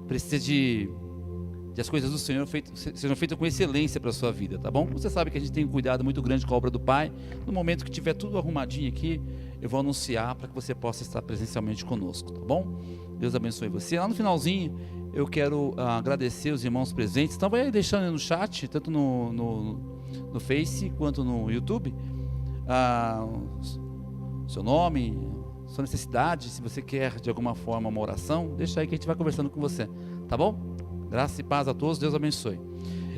precisa de as coisas do Senhor sejam feitas com excelência para a sua vida, tá bom? Você sabe que a gente tem um cuidado muito grande com a obra do Pai. No momento que tiver tudo arrumadinho aqui, eu vou anunciar para que você possa estar presencialmente conosco, tá bom? Deus abençoe você. Lá no finalzinho, eu quero agradecer os irmãos presentes. Então vai deixando aí no chat, tanto no Face quanto no YouTube, seu nome, sua necessidade, se você quer de alguma forma uma oração, deixa aí que a gente vai conversando com você, tá bom? Graça e paz a todos, Deus abençoe.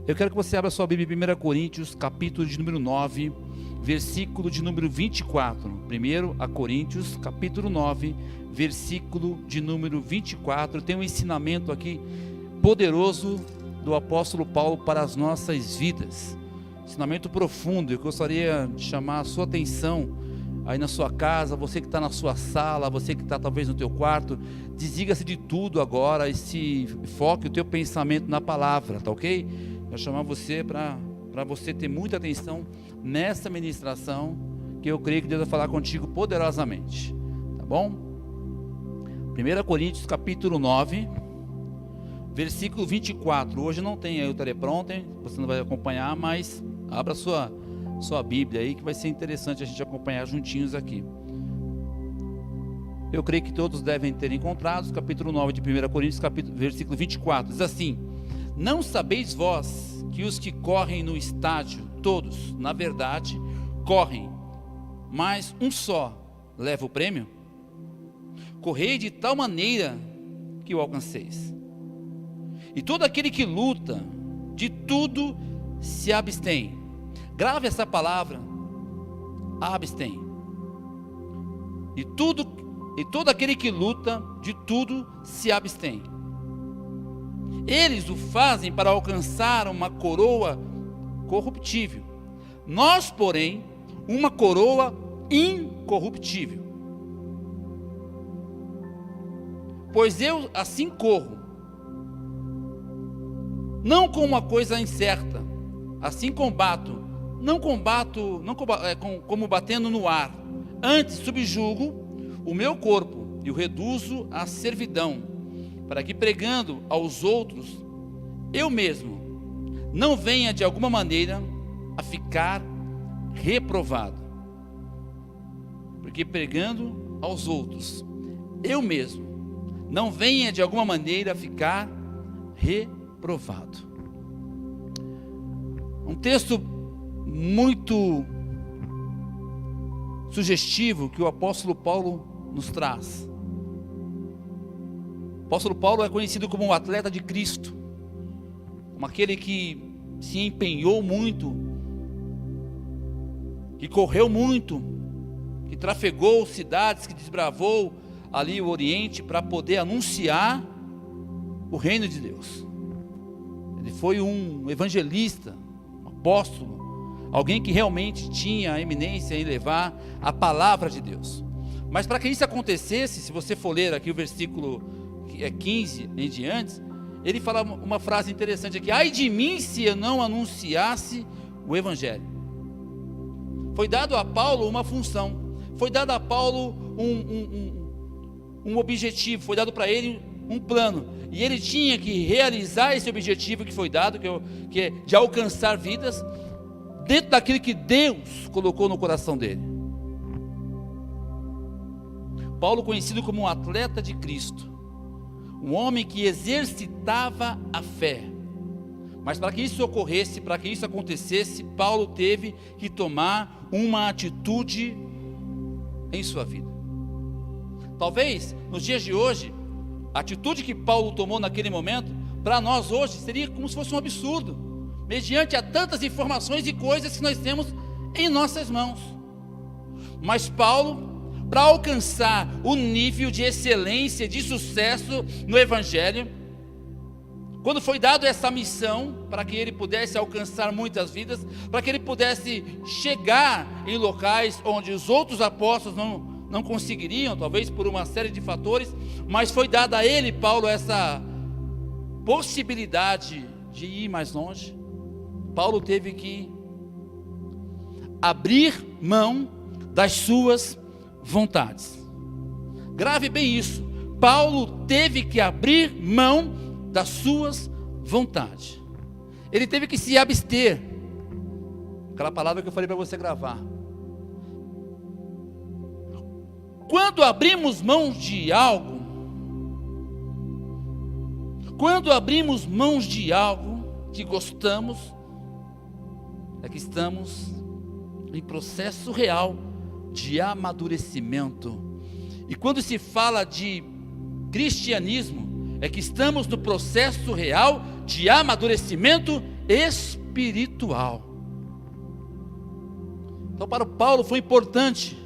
Eu quero que você abra sua Bíblia em 1 Coríntios, capítulo de número 9, versículo de número 24. 1 Coríntios, capítulo 9, versículo de número 24. Tem um ensinamento aqui poderoso do apóstolo Paulo para as nossas vidas. Ensinamento profundo. Eu gostaria de chamar a sua atenção aí na sua casa, você que está na sua sala, você que está talvez no teu quarto. Desliga-se de tudo agora e se foque o teu pensamento na palavra, tá ok? Eu vou chamar você para você ter muita atenção nessa ministração, que eu creio que Deus vai falar contigo poderosamente, tá bom? 1 Coríntios capítulo 9, versículo 24. Hoje não tem aí o teleprompter, você não vai acompanhar, mas abra sua Bíblia aí, que vai ser interessante a gente acompanhar juntinhos aqui. Eu creio que todos devem ter encontrado capítulo 9 de 1 Coríntios, versículo 24, diz assim: não sabeis vós que os que correm no estádio, todos, na verdade, correm, mas um só leva o prêmio? Correi de tal maneira que o alcanceis. E todo aquele que luta, de tudo se abstém. Grave essa palavra, abstém. E todo aquele que luta, de tudo se abstém. Eles o fazem para alcançar uma coroa corruptível. Nós, porém, uma coroa incorruptível. Pois eu assim corro, não com uma coisa incerta, assim combato, não como batendo no ar, antes subjugo o meu corpo e o reduzo à servidão, para que pregando aos outros, eu mesmo não venha de alguma maneira a ficar reprovado. Porque pregando aos outros, eu mesmo não venha de alguma maneira a ficar reprovado. Um texto muito sugestivo que o apóstolo Paulo nos traz. O apóstolo Paulo é conhecido como o atleta de Cristo, como aquele que se empenhou muito, que correu muito, que trafegou cidades, que desbravou ali o Oriente para poder anunciar o reino de Deus. Ele foi um evangelista, um apóstolo, alguém que realmente tinha a eminência em levar a palavra de Deus. Mas para que isso acontecesse, se você for ler aqui o versículo 15 em diante, ele fala uma frase interessante aqui: ai de mim se eu não anunciasse o evangelho. Foi dado a Paulo uma função, foi dado a Paulo um objetivo, foi dado para ele um plano, e ele tinha que realizar esse objetivo que foi dado, que é de alcançar vidas, dentro daquilo que Deus colocou no coração dele. Paulo, conhecido como um atleta de Cristo, um homem que exercitava a fé, mas para que isso ocorresse, para que isso acontecesse, Paulo teve que tomar uma atitude em sua vida. Talvez nos dias de hoje, a atitude que Paulo tomou naquele momento, para nós hoje seria como se fosse um absurdo, mediante a tantas informações e coisas que nós temos em nossas mãos. Mas Paulo, para alcançar o nível de excelência, de sucesso no evangelho, quando foi dado essa missão, para que ele pudesse alcançar muitas vidas, para que ele pudesse chegar em locais onde os outros apóstolos não conseguiriam, talvez por uma série de fatores, mas foi dada a ele, Paulo, essa possibilidade de ir mais longe. Paulo teve que abrir mão das suas vontades. Grave bem isso. Paulo teve que abrir mão das suas vontades. Ele teve que se abster. Aquela palavra que eu falei para você gravar. Quando abrimos mão de algo, que gostamos, é que estamos em processo real de amadurecimento. E quando se fala de cristianismo, é que estamos no processo real de amadurecimento espiritual. Então, para o Paulo foi importante.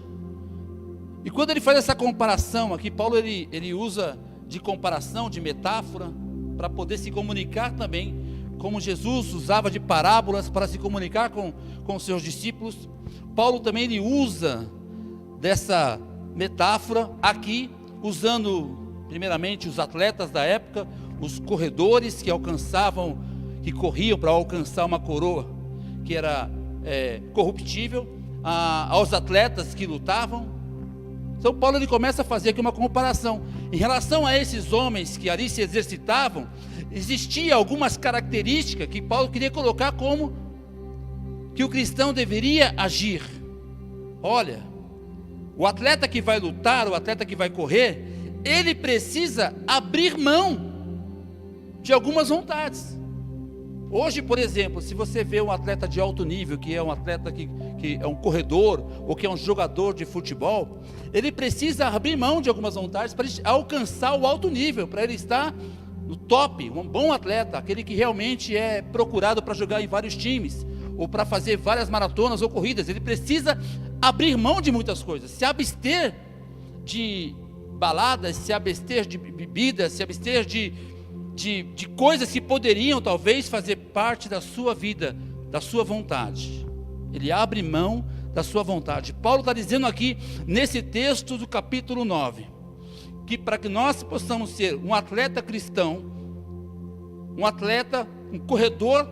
E quando ele faz essa comparação aqui, Paulo ele usa de comparação, de metáfora, para poder se comunicar também, como Jesus usava de parábolas para se comunicar com os seus discípulos. Paulo também ele usa dessa metáfora aqui, usando primeiramente os atletas da época, os corredores que corriam para alcançar uma coroa que era corruptível, aos atletas que lutavam. Então Paulo ele começa a fazer aqui uma comparação. Em relação a esses homens que ali se exercitavam, existia algumas características que Paulo queria colocar como que o cristão deveria agir. Olha, o atleta que vai lutar, o atleta que vai correr, ele precisa abrir mão de algumas vontades. Hoje, por exemplo, se você vê um atleta de alto nível, que é um atleta que é um corredor, ou que é um jogador de futebol, ele precisa abrir mão de algumas vontades para ele alcançar o alto nível, para ele estar no top, um bom atleta, aquele que realmente é procurado para jogar em vários times, ou para fazer várias maratonas ou corridas. Ele precisa abrir mão de muitas coisas, se abster de baladas, se abster de bebidas, se abster de coisas que poderiam talvez fazer parte da sua vida, da sua vontade. Ele abre mão da sua vontade. Paulo está dizendo aqui, nesse texto do capítulo 9, que para que nós possamos ser um atleta cristão, um corredor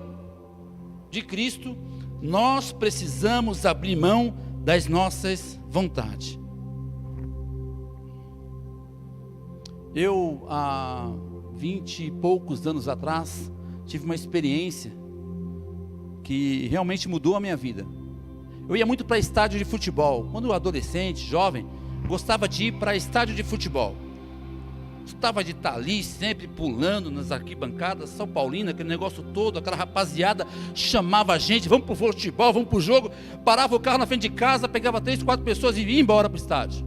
de Cristo, nós precisamos abrir mão das nossas vontades. Eu, há 20 e poucos anos atrás, tive uma experiência que realmente mudou a minha vida. Eu ia muito para estádio de futebol. Quando eu adolescente, jovem, gostava de ir para estádio de futebol. Gostava de estar ali, sempre pulando nas arquibancadas, São Paulino, aquele negócio todo, aquela rapaziada chamava a gente, vamos para o futebol, vamos para o jogo, parava o carro na frente de casa, pegava 3, 4 pessoas e ia embora para o estádio.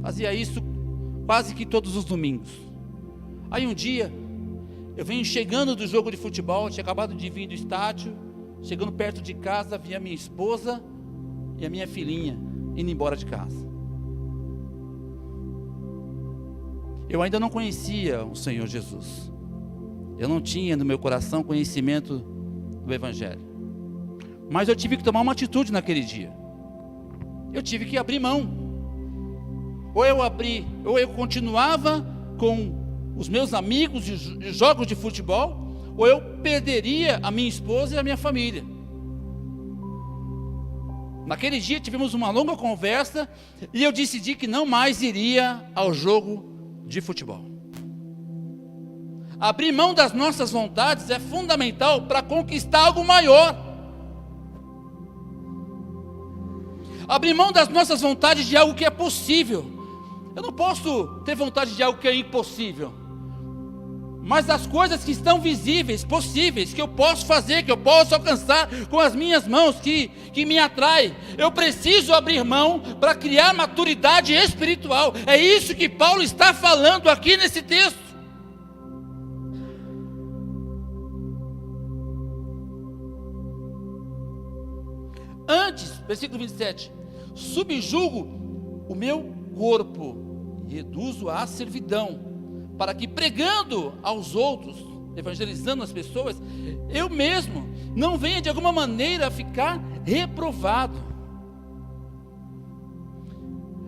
Fazia isso quase que todos os domingos. Aí um dia, eu venho chegando do jogo de futebol, tinha acabado de vir do estádio, chegando perto de casa, vi a minha esposa e a minha filhinha indo embora de casa. Eu ainda não conhecia o Senhor Jesus. Eu não tinha no meu coração conhecimento do Evangelho. Mas eu tive que tomar uma atitude naquele dia. Eu tive que abrir mão. Ou eu continuava com os meus amigos de jogos de futebol, ou eu perderia a minha esposa e a minha família. Naquele dia tivemos uma longa conversa e eu decidi que não mais iria ao jogo de futebol. Abrir mão das nossas vontades é fundamental para conquistar algo maior. Abrir mão das nossas vontades de algo que é possível. Eu não posso ter vontade de algo que é impossível, mas das coisas que estão visíveis, possíveis, que eu posso fazer, que eu posso alcançar com as minhas mãos, que me atrai. Eu preciso abrir mão para criar maturidade espiritual. É isso que Paulo está falando aqui nesse texto. Antes, versículo 27, subjugo o meu corpo e reduzo à servidão, para que pregando aos outros, evangelizando as pessoas, eu mesmo não venha de alguma maneira a ficar reprovado.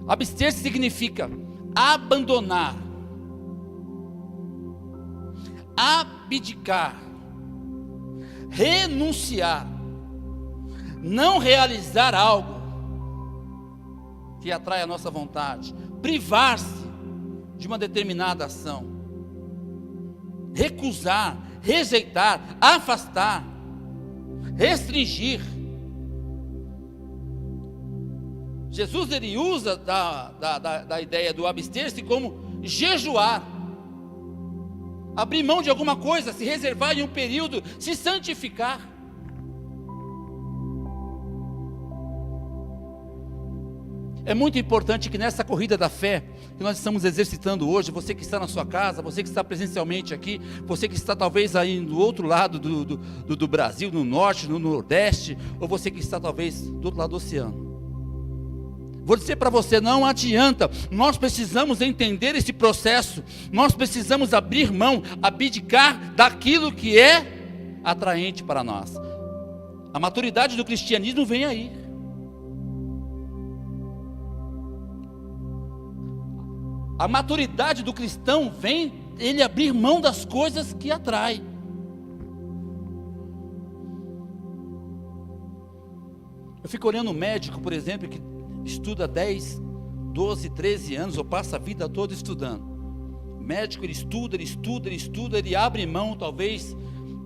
Abster-se significa abandonar, abdicar, renunciar, não realizar algo que atrai a nossa vontade, privar-se de uma determinada ação. recusar, rejeitar, afastar, restringir. Jesus, ele usa da ideia do abster-se como jejuar, abrir mão de alguma coisa, se reservar em um período, se santificar. É muito importante que nessa corrida da fé, que nós estamos exercitando hoje, você que está na sua casa, você que está presencialmente aqui, você que está talvez aí do outro lado do Brasil, no norte, no nordeste, ou você que está talvez do outro lado do oceano. Vou dizer para você, não adianta, nós precisamos entender esse processo, nós precisamos abrir mão, abdicar daquilo que é atraente para nós. A maturidade do cristianismo vem aí. A maturidade do cristão vem ele abrir mão das coisas que atrai. Eu fico olhando um médico, por exemplo, que estuda 10, 12, 13 anos, ou passa a vida toda estudando. O médico, ele estuda, ele abre mão talvez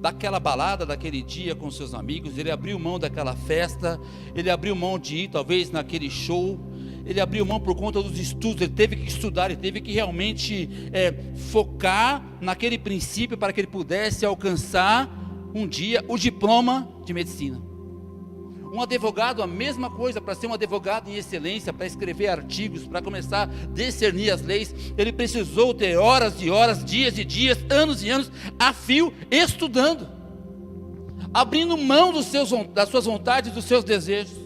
daquela balada, daquele dia com seus amigos, ele abriu mão daquela festa, ele abriu mão de ir talvez naquele show, ele abriu mão por conta dos estudos, ele teve que estudar, ele teve que realmente focar naquele princípio para que ele pudesse alcançar um dia o diploma de medicina. Um advogado, a mesma coisa, para ser um advogado em excelência, para escrever artigos, para começar a discernir as leis, ele precisou ter horas e horas, dias e dias, anos e anos, a fio, estudando, abrindo mão das suas vontades, dos seus desejos.